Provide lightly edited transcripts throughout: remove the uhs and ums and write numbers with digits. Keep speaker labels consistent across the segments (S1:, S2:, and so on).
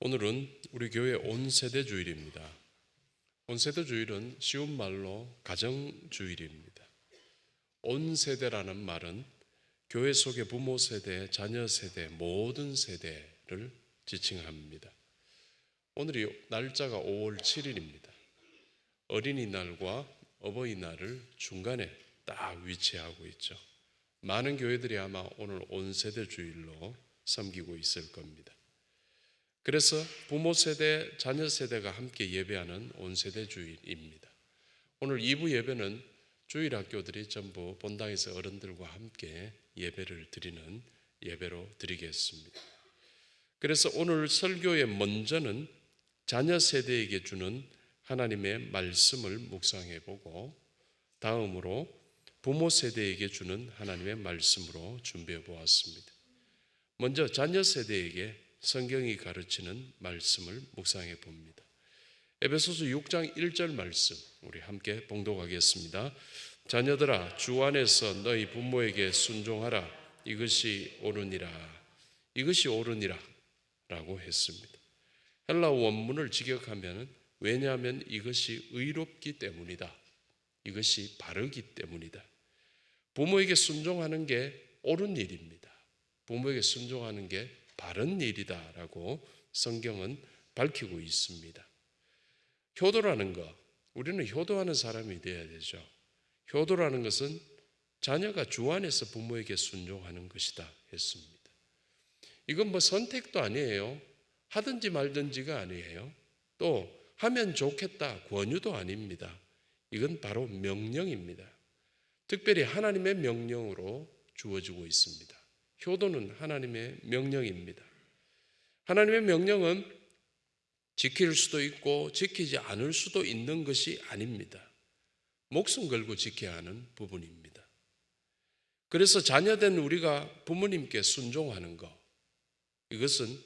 S1: 오늘은 우리 교회 온세대 주일입니다. 온세대 주일은 쉬운 말로 가정주일입니다. 온세대라는 말은 교회 속의 부모 세대, 자녀 세대, 모든 세대를 지칭합니다. 오늘이 날짜가 5월 7일입니다. 어린이날과 어버이날을 중간에 딱 위치하고 있죠. 많은 교회들이 아마 오늘 온세대 주일로 섬기고 있을 겁니다. 그래서 부모 세대, 자녀 세대가 함께 예배하는 온세대 주일입니다. 오늘 2부 예배는 주일 학교들이 전부 본당에서 어른들과 함께 예배를 드리는 예배로 드리겠습니다. 그래서 오늘 설교의 먼저는 자녀 세대에게 주는 하나님의 말씀을 묵상해 보고, 다음으로 부모 세대에게 주는 하나님의 말씀으로 준비해 보았습니다. 먼저 자녀 세대에게 성경이 가르치는 말씀을 묵상해 봅니다. 에베소서 6장 1절 말씀 우리 함께 봉독하겠습니다. 자녀들아 주 안에서 너희 부모에게 순종하라. 이것이 옳으니라. 이것이 옳으니라 라고 했습니다. 헬라 원문을 직역하면 왜냐하면 이것이 의롭기 때문이다. 이것이 바르기 때문이다. 부모에게 순종하는 게 옳은 일입니다. 부모에게 순종하는 게 바른 일이다라고 성경은 밝히고 있습니다. 효도라는 것, 우리는 효도하는 사람이 되어야 되죠. 효도라는 것은 자녀가 주 안에서 부모에게 순종하는 것이다 했습니다. 이건 선택도 아니에요. 하든지 말든지가 아니에요. 또 하면 좋겠다 권유도 아닙니다. 이건 바로 명령입니다. 특별히 하나님의 명령으로 주어지고 있습니다. 효도는 하나님의 명령입니다. 하나님의 명령은 지킬 수도 있고 지키지 않을 수도 있는 것이 아닙니다. 목숨 걸고 지켜야 하는 부분입니다. 그래서 자녀된 우리가 부모님께 순종하는 것, 이것은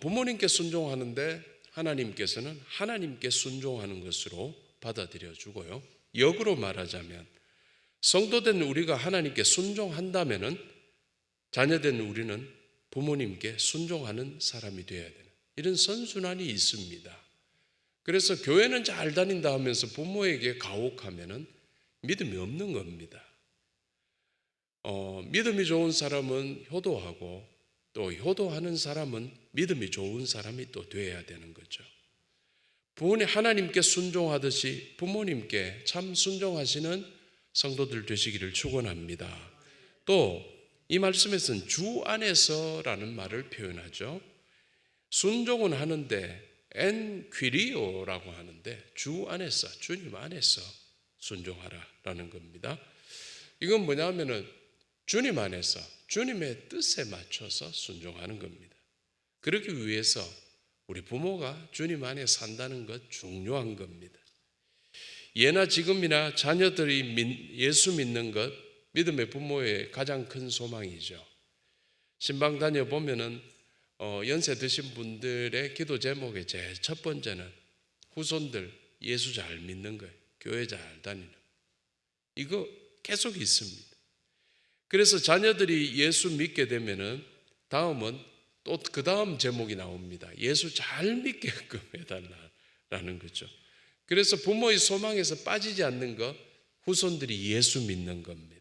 S1: 부모님께 순종하는데 하나님께서는 하나님께 순종하는 것으로 받아들여 주고요. 역으로 말하자면 성도된 우리가 하나님께 순종한다면은 자녀된 우리는 부모님께 순종하는 사람이 되어야 되는 이런 선순환이 있습니다. 그래서 교회는 잘 다닌다 하면서 부모에게 가혹하면은 믿음이 없는 겁니다. 믿음이 좋은 사람은 효도하고 또 효도하는 사람은 믿음이 좋은 사람이 또 되어야 되는 거죠. 부모님 하나님께 순종하듯이 부모님께 참 순종하시는 성도들 되시기를 축원합니다. 또 이 말씀에서는 주 안에서라는 말을 표현하죠. 순종은 하는데 엔퀴리오라고 하는데 주 안에서, 주님 안에서 순종하라라는 겁니다. 이건 뭐냐면은 주님 안에서 주님의 뜻에 맞춰서 순종하는 겁니다. 그러기 위해서 우리 부모가 주님 안에 산다는 것 중요한 겁니다. 예나 지금이나 자녀들이 예수 믿는 것 믿음의 부모의 가장 큰 소망이죠. 신방 다녀보면은 연세 드신 분들의 기도 제목의 제일 첫 번째는 후손들 예수 잘 믿는 거예요. 교회 잘 다니는 이거 계속 있습니다. 그래서 자녀들이 예수 믿게 되면은 다음은 또 그 다음 제목이 나옵니다. 예수 잘 믿게끔 해달라라는 거죠. 그래서 부모의 소망에서 빠지지 않는 것, 후손들이 예수 믿는 겁니다.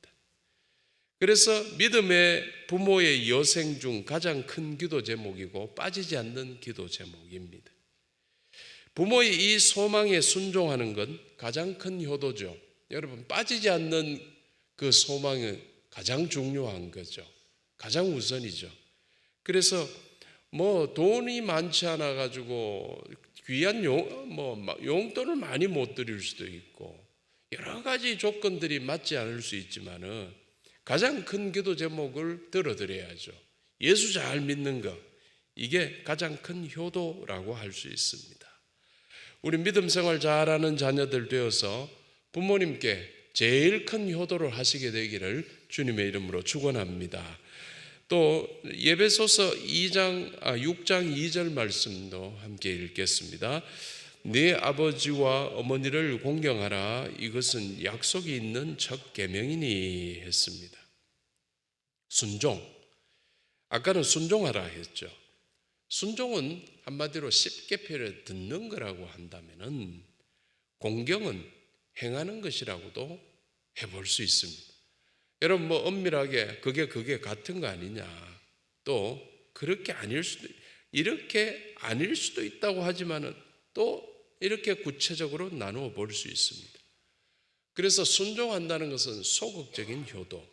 S1: 그래서 믿음의 부모의 여생 중 가장 큰 기도 제목이고 빠지지 않는 기도 제목입니다. 부모의 이 소망에 순종하는 건 가장 큰 효도죠. 여러분, 빠지지 않는 그 소망은 가장 중요한 거죠. 가장 우선이죠. 그래서 돈이 많지 않아 가지고 귀한 용돈을 많이 못 드릴 수도 있고 여러 가지 조건들이 맞지 않을 수 있지만은 가장 큰 기도 제목을 들어드려야죠. 예수 잘 믿는 것, 이게 가장 큰 효도라고 할 수 있습니다. 우리 믿음 생활 잘하는 자녀들 되어서 부모님께 제일 큰 효도를 하시게 되기를 주님의 이름으로 축원합니다. 또 에베소서 6장 2절 말씀도 함께 읽겠습니다. 네 아버지와 어머니를 공경하라. 이것은 약속이 있는 첫 계명이니 했습니다. 순종. 아까는 순종하라 했죠. 순종은 한마디로 쉽게 표현해 듣는 거라고 한다면은 공경은 행하는 것이라고도 해볼 수 있습니다. 여러분 뭐 엄밀하게 그게 같은 거 아니냐, 또 그렇게 아닐 수도, 이렇게 아닐 수도 있다고 하지만은 또 이렇게 구체적으로 나누어 볼 수 있습니다. 그래서 순종한다는 것은 소극적인 효도,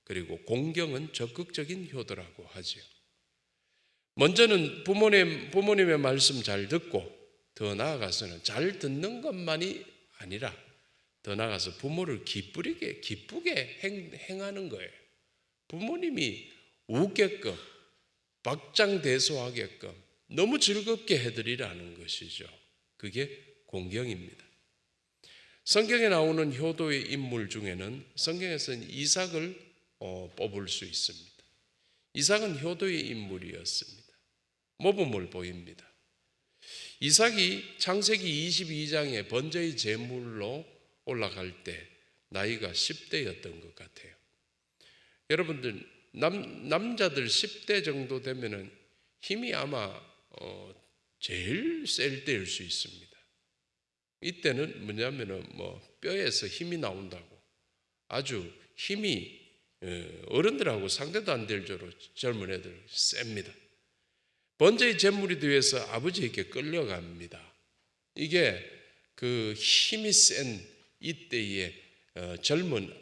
S1: 그리고 공경은 적극적인 효도라고 하지요. 먼저는 부모님의 말씀 잘 듣고, 더 나아가서는 잘 듣는 것만이 아니라 더 나아가서 부모를 기쁘게 행하는 거예요. 부모님이 웃게끔, 박장대소하게끔 너무 즐겁게 해드리라는 것이죠. 그게 공경입니다. 성경에 나오는 효도의 인물 중에는 성경에서는 이삭을 뽑을 수 있습니다. 이삭은 효도의 인물이었습니다. 모범을 보입니다. 이삭이 창세기 22장에 번제의 제물로 올라갈 때 나이가 10대였던 것 같아요. 여러분들 남자들 10대 정도 되면은 힘이 아마 제일 셀 때일 수 있습니다. 이때는 뭐냐면은 뼈에서 힘이 나온다고, 아주 힘이 어른들하고 상대도 안 될 정도로 젊은 애들 셉니다. 번제의 제물이 되어서 아버지에게 끌려갑니다. 이게 그 힘이 센 이때의 젊은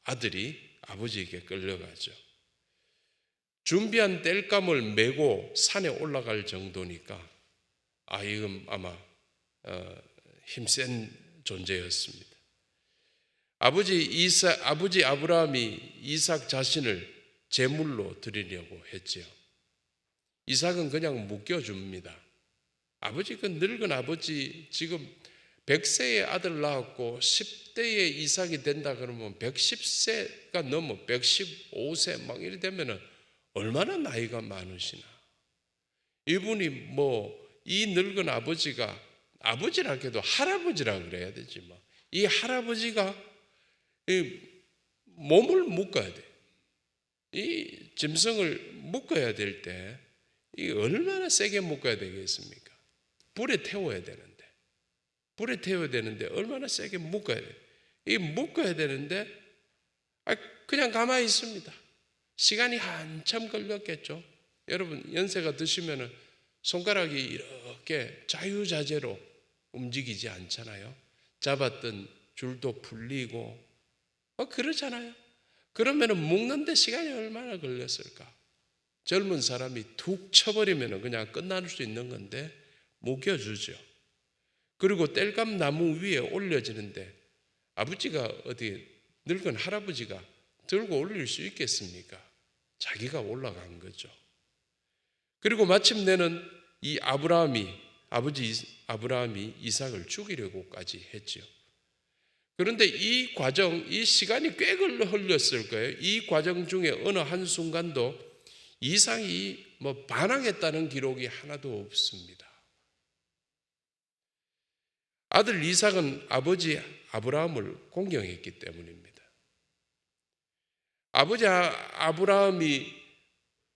S1: 아들이 아버지에게 끌려가죠. 준비한 땔감을 메고 산에 올라갈 정도니까 이건 아마 힘센 존재였습니다. 아버지 아브라함이 이삭 자신을 제물로 드리려고 했지요. 이삭은 그냥 묶여줍니다. 아버지, 그 늙은 아버지 지금 100세의 아들 낳았고 10대에 이삭이 된다 그러면 110세가 넘어 115세 막 이래 되면은 얼마나 나이가 많으시나. 이분이 이 늙은 아버지가, 아버지라 해도 할아버지라 그래야 되지 이 할아버지가 이 몸을 묶어야 돼. 이 짐승을 묶어야 될 때 이 얼마나 세게 묶어야 되겠습니까? 불에 태워야 되는데 얼마나 세게 묶어야 돼. 이 묶어야 되는데 그냥 가만히 있습니다. 시간이 한참 걸렸겠죠. 여러분 연세가 드시면은 손가락이 이렇게 자유자재로 움직이지 않잖아요. 잡았던 줄도 풀리고 그러잖아요. 그러면은 묶는데 시간이 얼마나 걸렸을까? 젊은 사람이 툭 쳐버리면은 그냥 끝날 수 있는 건데 묶여주죠. 그리고 땔감 나무 위에 올려지는데 아버지가 어디 늙은 할아버지가 들고 올릴 수 있겠습니까? 자기가 올라간 거죠. 그리고 마침내는 아버지 아브라함이 이삭을 죽이려고까지 했지요. 그런데 이 과정, 이 시간이 꽤 흘렸을 거예요. 이 과정 중에 어느 한순간도 이삭이 반항했다는 기록이 하나도 없습니다. 아들 이삭은 아버지 아브라함을 공경했기 때문입니다. 아버지 아브라함이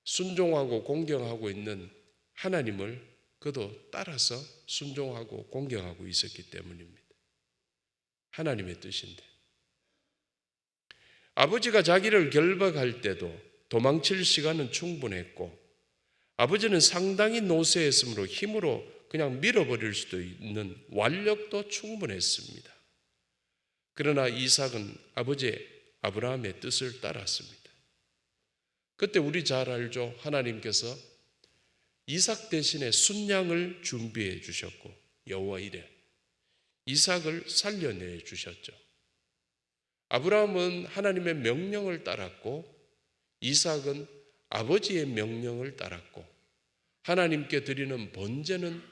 S1: 순종하고 공경하고 있는 하나님을 그도 따라서 순종하고 공경하고 있었기 때문입니다. 하나님의 뜻인데. 아버지가 자기를 결박할 때도 도망칠 시간은 충분했고, 아버지는 상당히 노쇠했으므로 힘으로 그냥 밀어버릴 수도 있는 완력도 충분했습니다. 그러나 이삭은 아버지 아브라함의 뜻을 따랐습니다. 그때 우리 잘 알죠. 하나님께서 이삭 대신에 순양을 준비해 주셨고, 여호와 이레 이삭을 살려내 주셨죠. 아브라함은 하나님의 명령을 따랐고 이삭은 아버지의 명령을 따랐고, 하나님께 드리는 번제는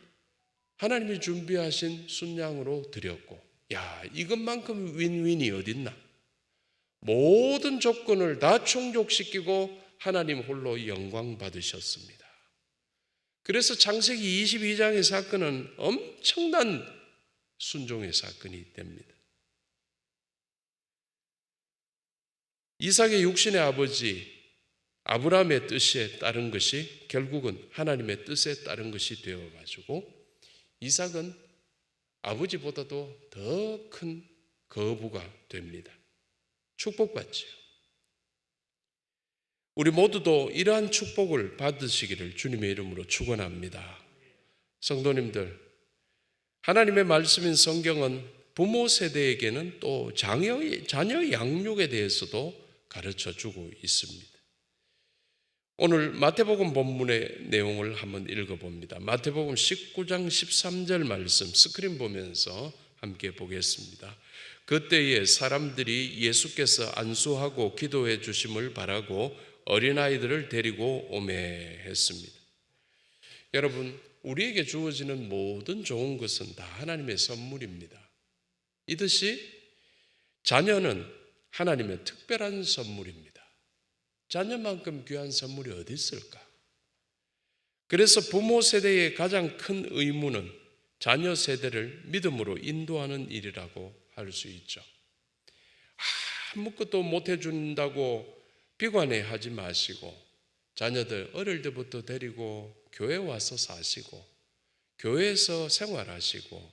S1: 하나님이 준비하신 순양으로 드렸고, 이것만큼 윈윈이 어딨나? 모든 조건을 다 충족시키고 하나님 홀로 영광 받으셨습니다. 그래서 창세기 22장의 사건은 엄청난 순종의 사건이 됩니다. 이삭의 육신의 아버지 아브라함의 뜻에 따른 것이 결국은 하나님의 뜻에 따른 것이 되어가지고 이삭은 아버지보다도 더 큰 거부가 됩니다. 축복받지요. 우리 모두도 이러한 축복을 받으시기를 주님의 이름으로 축원합니다. 성도님들, 하나님의 말씀인 성경은 부모 세대에게는 또 자녀 양육에 대해서도 가르쳐주고 있습니다. 오늘 마태복음 본문의 내용을 한번 읽어봅니다. 마태복음 19장 13절 말씀 스크린 보면서 함께 보겠습니다. 그때에 사람들이 예수께서 안수하고 기도해 주심을 바라고 어린아이들을 데리고 오매 했습니다. 여러분, 우리에게 주어지는 모든 좋은 것은 다 하나님의 선물입니다. 이듯이 자녀는 하나님의 특별한 선물입니다. 자녀만큼 귀한 선물이 어디 있을까? 그래서 부모 세대의 가장 큰 의무는 자녀 세대를 믿음으로 인도하는 일이라고 할 수 있죠. 아무것도 못 해준다고 비관해하지 마시고 자녀들 어릴 때부터 데리고 교회 와서 사시고 교회에서 생활하시고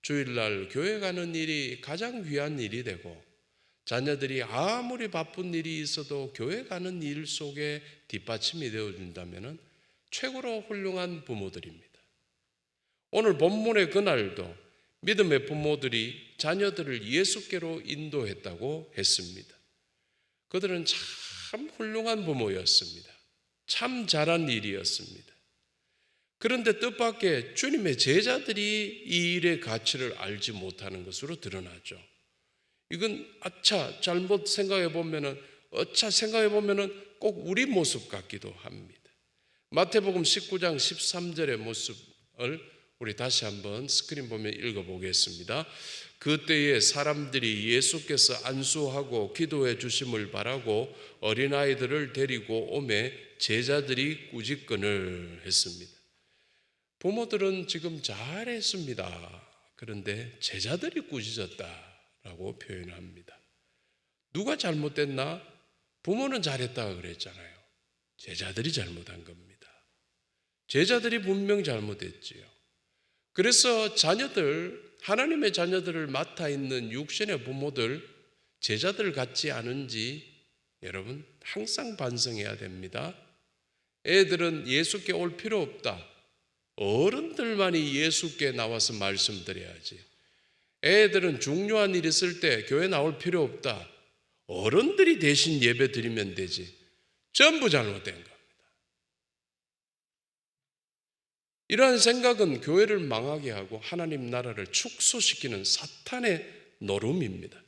S1: 주일날 교회 가는 일이 가장 귀한 일이 되고 자녀들이 아무리 바쁜 일이 있어도 교회 가는 일 속에 뒷받침이 되어준다면 최고로 훌륭한 부모들입니다. 오늘 본문의 그날도 믿음의 부모들이 자녀들을 예수께로 인도했다고 했습니다. 그들은 참 훌륭한 부모였습니다. 참 잘한 일이었습니다. 그런데 뜻밖의 주님의 제자들이 이 일의 가치를 알지 못하는 것으로 드러나죠. 이건 잘못 생각해 보면은 꼭 우리 모습 같기도 합니다. 마태복음 19장 13절의 모습을 우리 다시 한번 스크린 보면 읽어보겠습니다. 그때에 사람들이 예수께서 안수하고 기도해 주심을 바라고 어린아이들을 데리고 오매 제자들이 꾸짖건을 했습니다. 부모들은 지금 잘했습니다. 그런데 제자들이 꾸짖었다라고 표현합니다. 누가 잘못됐나? 부모는 잘했다고 그랬잖아요. 제자들이 잘못한 겁니다. 제자들이 분명 잘못했지요. 그래서 하나님의 자녀들을 맡아 있는 육신의 부모들, 제자들 같지 않은지 여러분 항상 반성해야 됩니다. 애들은 예수께 올 필요 없다. 어른들만이 예수께 나와서 말씀드려야지. 애들은 중요한 일 있을 때 교회 나올 필요 없다. 어른들이 대신 예배 드리면 되지. 전부 잘못된 겁니다. 이러한 생각은 교회를 망하게 하고 하나님 나라를 축소시키는 사탄의 노름입니다.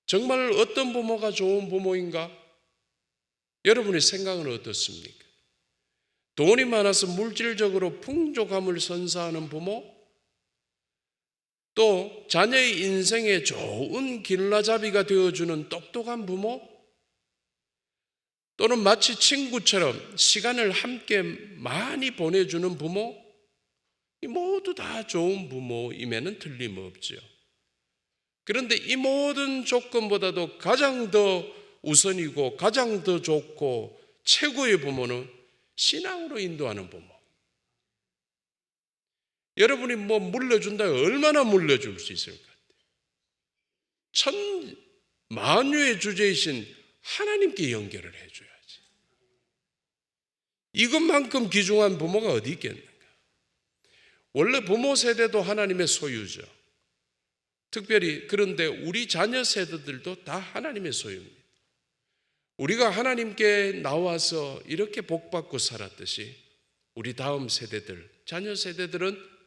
S1: 정말 어떤 부모가 좋은 부모인가? 여러분의 생각은 어떻습니까? 돈이 많아서 물질적으로 풍족함을 선사하는 부모? 또 자녀의 인생에 좋은 길라잡이가 되어주는 똑똑한 부모? 또는 마치 친구처럼 시간을 함께 많이 보내주는 부모? 이 모두 다 좋은 부모임에는 틀림없지요. 그런데 이 모든 조건보다도 가장 더 우선이고 가장 더 좋고 최고의 부모는 신앙으로 인도하는 부모. 여러분이 물려준다 얼마나 물려줄 수 있을 것 같아요. 만유의 주제이신 하나님께 연결을 해줘야지. 이것만큼 귀중한 부모가 어디 있겠는가? 원래 부모 세대도 하나님의 소유죠. 특별히 그런데 우리 자녀 세대들도 다 하나님의 소유입니다. 우리가 하나님께 나와서 이렇게 복받고 살았듯이 우리 다음 세대들, 자녀 세대들은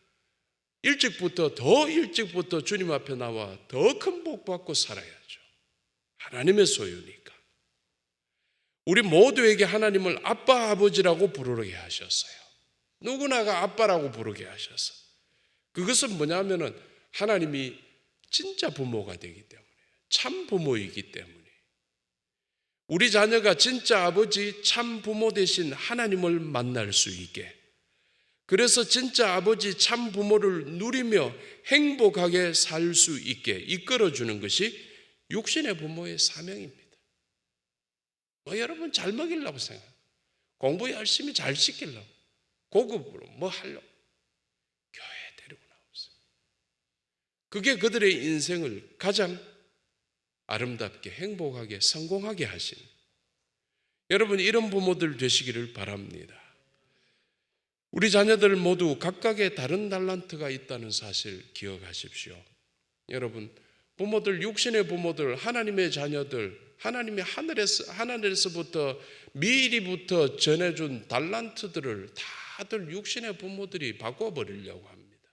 S1: 더 일찍부터 주님 앞에 나와 더 큰 복받고 살아야죠. 하나님의 소유니까. 우리 모두에게 하나님을 아빠, 아버지라고 부르게 하셨어요. 누구나가 아빠라고 부르게 하셔서. 그것은 뭐냐면은 하나님이 진짜 부모가 되기 때문에, 참 부모이기 때문에. 우리 자녀가 진짜 아버지, 참 부모 되신 하나님을 만날 수 있게. 그래서 진짜 아버지, 참 부모를 누리며 행복하게 살 수 있게 이끌어주는 것이 육신의 부모의 사명입니다. 여러분 잘 먹이려고 생각해요. 공부 열심히 잘 시키려고, 고급으로 뭐 하려고 교회에 데리고 나왔어요. 그게 그들의 인생을 가장 아름답게 행복하게 성공하게 하신, 여러분 이런 부모들 되시기를 바랍니다. 우리 자녀들 모두 각각의 다른 달란트가 있다는 사실 기억하십시오. 여러분 부모들, 육신의 부모들, 하나님의 자녀들, 하나님이 하늘에서부터 미리부터 전해준 달란트들을 다들 육신의 부모들이 바꿔버리려고 합니다.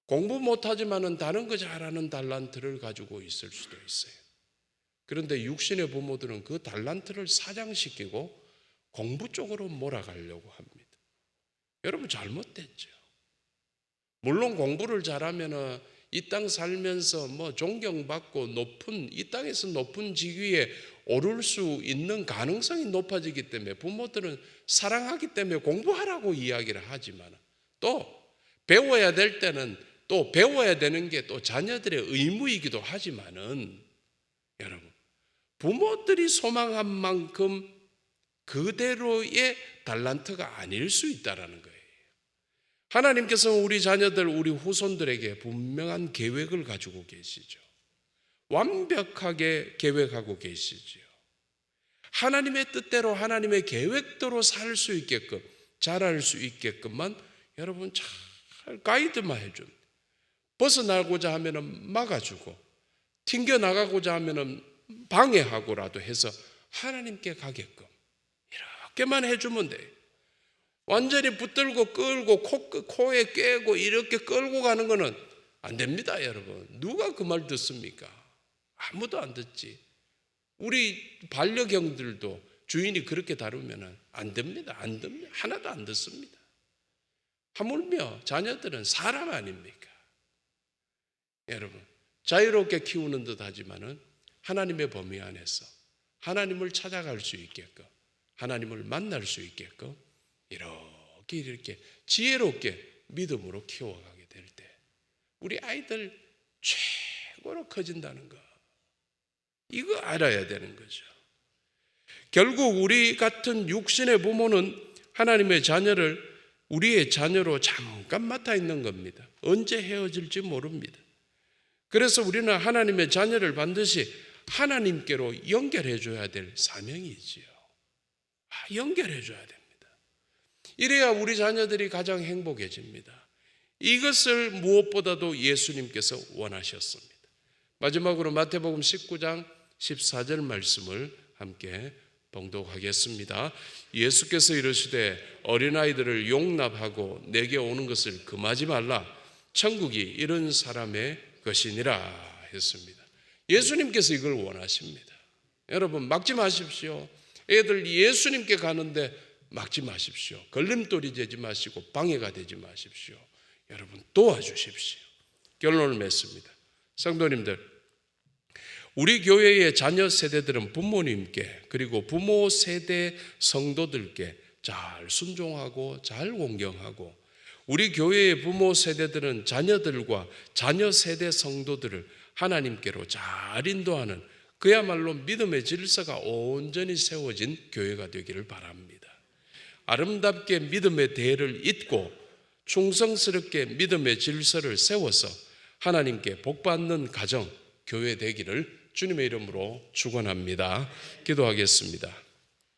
S1: 공부 못하지만은 다른 거 잘하는 달란트를 가지고 있을 수도 있어요. 그런데 육신의 부모들은 그 달란트를 사장시키고 공부 쪽으로 몰아가려고 합니다. 여러분 잘못됐죠. 물론 공부를 잘하면은 이 땅 살면서 뭐 존경받고 높은, 이 땅에서 높은 직위에 오를 수 있는 가능성이 높아지기 때문에 부모들은 사랑하기 때문에 공부하라고 이야기를 하지만, 또 배워야 될 때는 또 배워야 되는 게 또 자녀들의 의무이기도 하지만은, 여러분 부모들이 소망한 만큼 그대로의 달란트가 아닐 수 있다는 거예요. 하나님께서는 우리 자녀들, 우리 후손들에게 분명한 계획을 가지고 계시죠. 완벽하게 계획하고 계시죠. 하나님의 뜻대로, 하나님의 계획대로 살 수 있게끔, 자랄 수 있게끔만 여러분 잘 가이드만 해준, 벗어나고자 하면은 막아주고, 튕겨나가고자 하면은 방해하고라도 해서 하나님께 가게끔 이렇게만 해주면 돼요. 완전히 붙들고 끌고 코에 꿰고 이렇게 끌고 가는 거는 안 됩니다, 여러분. 누가 그 말 듣습니까? 아무도 안 듣지. 우리 반려견들도 주인이 그렇게 다루면 안 됩니다. 안 됩니다. 하나도 안 듣습니다. 하물며 자녀들은 사람 아닙니까? 여러분, 자유롭게 키우는 듯 하지만은 하나님의 범위 안에서 하나님을 찾아갈 수 있게끔, 하나님을 만날 수 있게끔 이렇게 지혜롭게 믿음으로 키워가게 될 때 우리 아이들 최고로 커진다는 거, 이거 알아야 되는 거죠. 결국 우리 같은 육신의 부모는 하나님의 자녀를 우리의 자녀로 잠깐 맡아 있는 겁니다. 언제 헤어질지 모릅니다. 그래서 우리는 하나님의 자녀를 반드시 하나님께로 연결해 줘야 될 사명이 있지요. 연결해 줘야 됩니다. 이래야 우리 자녀들이 가장 행복해집니다. 이것을 무엇보다도 예수님께서 원하셨습니다. 마지막으로 마태복음 19장 14절 말씀을 함께 봉독하겠습니다. 예수께서 이르시되 어린아이들을 용납하고 내게 오는 것을 금하지 말라. 천국이 이런 사람의 것이니라 했습니다. 예수님께서 이걸 원하십니다. 여러분 막지 마십시오. 애들 예수님께 가는데 막지 마십시오. 걸림돌이 되지 마시고 방해가 되지 마십시오. 여러분 도와주십시오. 결론을 맺습니다. 성도님들, 우리 교회의 자녀 세대들은 부모님께, 그리고 부모 세대 성도들께 잘 순종하고 잘 공경하고, 우리 교회의 부모 세대들은 자녀들과 자녀 세대 성도들을 하나님께로 잘 인도하는 그야말로 믿음의 질서가 온전히 세워진 교회가 되기를 바랍니다. 아름답게 믿음의 대를 잇고 충성스럽게 믿음의 질서를 세워서 하나님께 복받는 가정, 교회 되기를 주님의 이름으로 축원합니다. 기도하겠습니다.